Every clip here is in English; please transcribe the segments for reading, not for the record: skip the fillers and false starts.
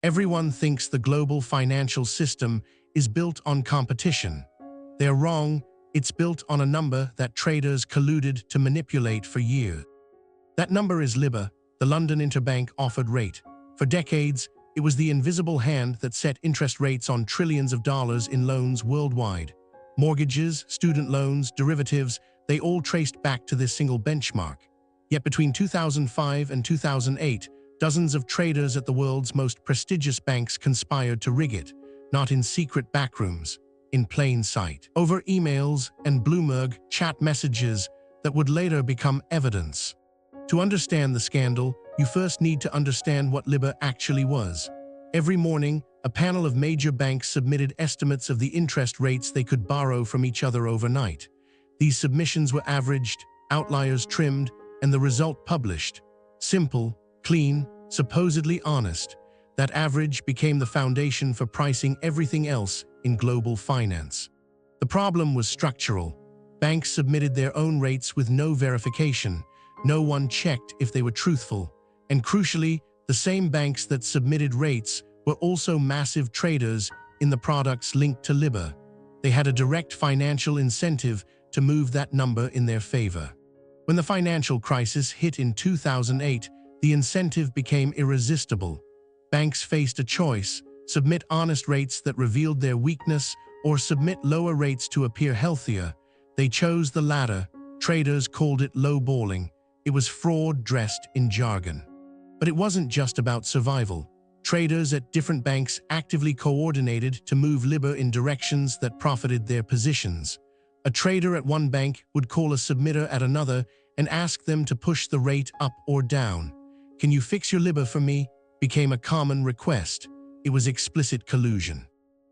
Everyone thinks the global financial system is built on competition. They're wrong. It's built on a number that traders colluded to manipulate for years. That number is LIBOR, the London Interbank Offered Rate. For decades, it was the invisible hand that set interest rates on trillions of dollars in loans worldwide. Mortgages, student loans, derivatives, they all traced back to this single benchmark. Yet between 2005 and 2008, dozens of traders at the world's most prestigious banks conspired to rig it, not in secret backrooms, in plain sight, over emails and Bloomberg chat messages that would later become evidence. To understand the scandal, you first need to understand what LIBOR actually was. Every morning, a panel of major banks submitted estimates of the interest rates they could borrow from each other overnight. These submissions were averaged, outliers trimmed, and the result published. Simple, clean, supposedly honest. That average became the foundation for pricing everything else in global finance. The problem was structural. Banks submitted their own rates with no verification. No one checked if they were truthful. And crucially, the same banks that submitted rates were also massive traders in the products linked to LIBOR. They had a direct financial incentive to move that number in their favor. When the financial crisis hit in 2008, the incentive became irresistible. Banks faced a choice: submit honest rates that revealed their weakness or submit lower rates to appear healthier. They chose the latter. Traders called it lowballing. It was fraud dressed in jargon. But it wasn't just about survival. Traders at different banks actively coordinated to move LIBOR in directions that profited their positions. A trader at one bank would call a submitter at another and ask them to push the rate up or down. "Can you fix your LIBOR for me?" became a common request. It was explicit collusion.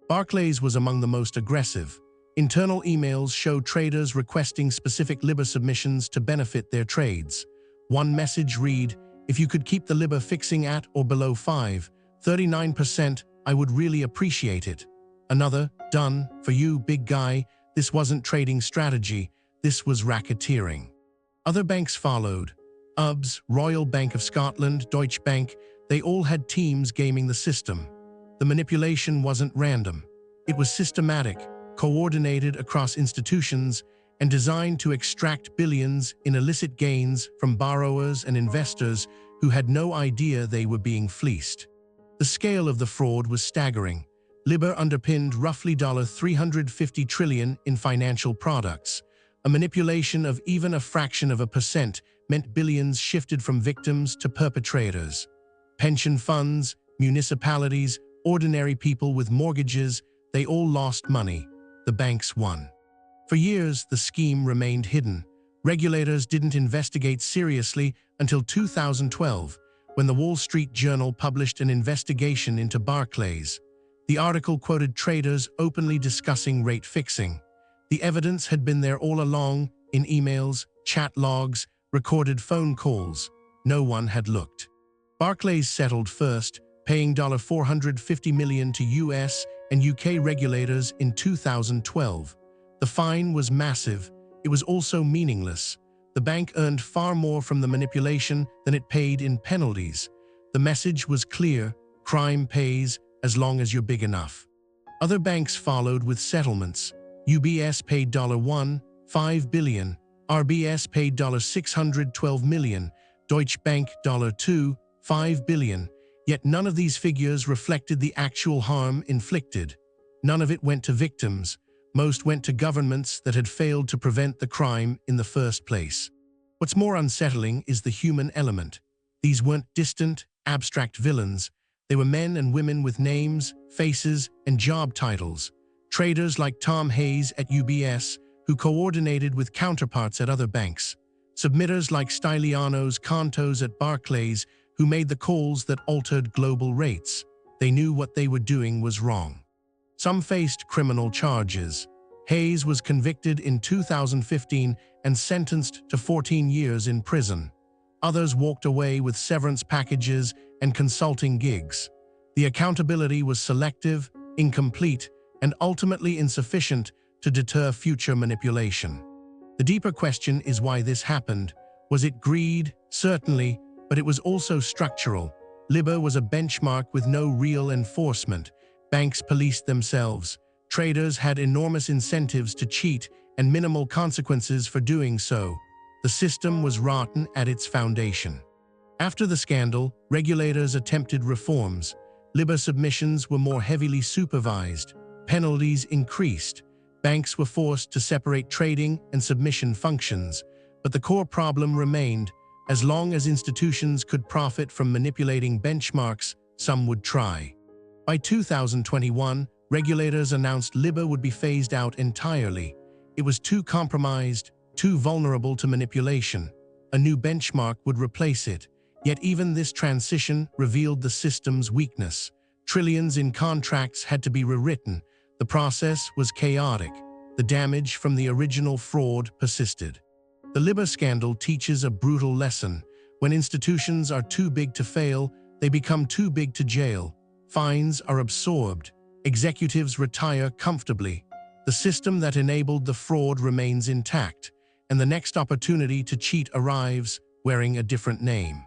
Barclays was among the most aggressive. Internal emails showed traders requesting specific LIBOR submissions to benefit their trades. One message read, "If you could keep the LIBOR fixing at or below 5.39%, I would really appreciate it." Another, "Done, for you, big guy. This wasn't trading strategy, this was racketeering." Other banks followed. UBS, Royal Bank of Scotland, Deutsche Bank, they all had teams gaming the system. The manipulation wasn't random. It was systematic, coordinated across institutions, and designed to extract billions in illicit gains from borrowers and investors who had no idea they were being fleeced. The scale of the fraud was staggering. LIBOR underpinned roughly $350 trillion in financial products. A manipulation of even a fraction of a percent meant billions shifted from victims to perpetrators. Pension funds, municipalities, ordinary people with mortgages, they all lost money. The banks won. For years, the scheme remained hidden. Regulators didn't investigate seriously until 2012, when the Wall Street Journal published an investigation into Barclays. The article quoted traders openly discussing rate fixing. The evidence had been there all along, in emails, chat logs, recorded phone calls. No one had looked. Barclays settled first, paying $450 million to US and UK regulators in 2012. The fine was massive. It was also meaningless. The bank earned far more from the manipulation than it paid in penalties. The message was clear: crime pays as long as you're big enough. Other banks followed with settlements. UBS paid $1.5 billion, RBS paid $612 million, Deutsche Bank $2.5 billion. Yet none of these figures reflected the actual harm inflicted. None of it went to victims. Most went to governments that had failed to prevent the crime in the first place. What's more unsettling is the human element. These weren't distant, abstract villains. They were men and women with names, faces, and job titles. Traders like Tom Hayes at UBS, who coordinated with counterparts at other banks. Submitters like Stylianos Kantos at Barclays, who made the calls that altered global rates. They knew what they were doing was wrong. Some faced criminal charges. Hayes was convicted in 2015 and sentenced to 14 years in prison. Others walked away with severance packages and consulting gigs. The accountability was selective, incomplete, and ultimately insufficient to deter future manipulation. The deeper question is why this happened. Was it greed? Certainly, but it was also structural. LIBOR was a benchmark with no real enforcement. Banks policed themselves. Traders had enormous incentives to cheat and minimal consequences for doing so. The system was rotten at its foundation. After the scandal, regulators attempted reforms. LIBOR submissions were more heavily supervised. Penalties increased. Banks were forced to separate trading and submission functions. But the core problem remained. As long as institutions could profit from manipulating benchmarks, some would try. By 2021, regulators announced LIBOR would be phased out entirely. It was too compromised, too vulnerable to manipulation. A new benchmark would replace it. Yet even this transition revealed the system's weakness. Trillions in contracts had to be rewritten. The process was chaotic. The damage from the original fraud persisted. The LIBOR scandal teaches a brutal lesson. When institutions are too big to fail, they become too big to jail. Fines are absorbed. Executives retire comfortably. The system that enabled the fraud remains intact, and the next opportunity to cheat arrives wearing a different name.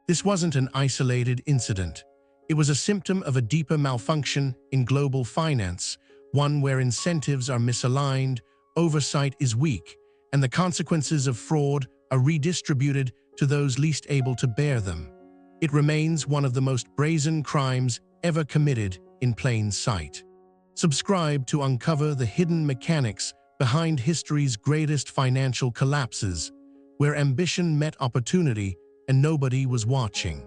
This wasn't an isolated incident. It was a symptom of a deeper malfunction in global finance, one where incentives are misaligned, oversight is weak, and the consequences of fraud are redistributed to those least able to bear them. It remains one of the most brazen crimes ever committed in plain sight. Subscribe to uncover the hidden mechanics behind history's greatest financial collapses, where ambition met opportunity and nobody was watching.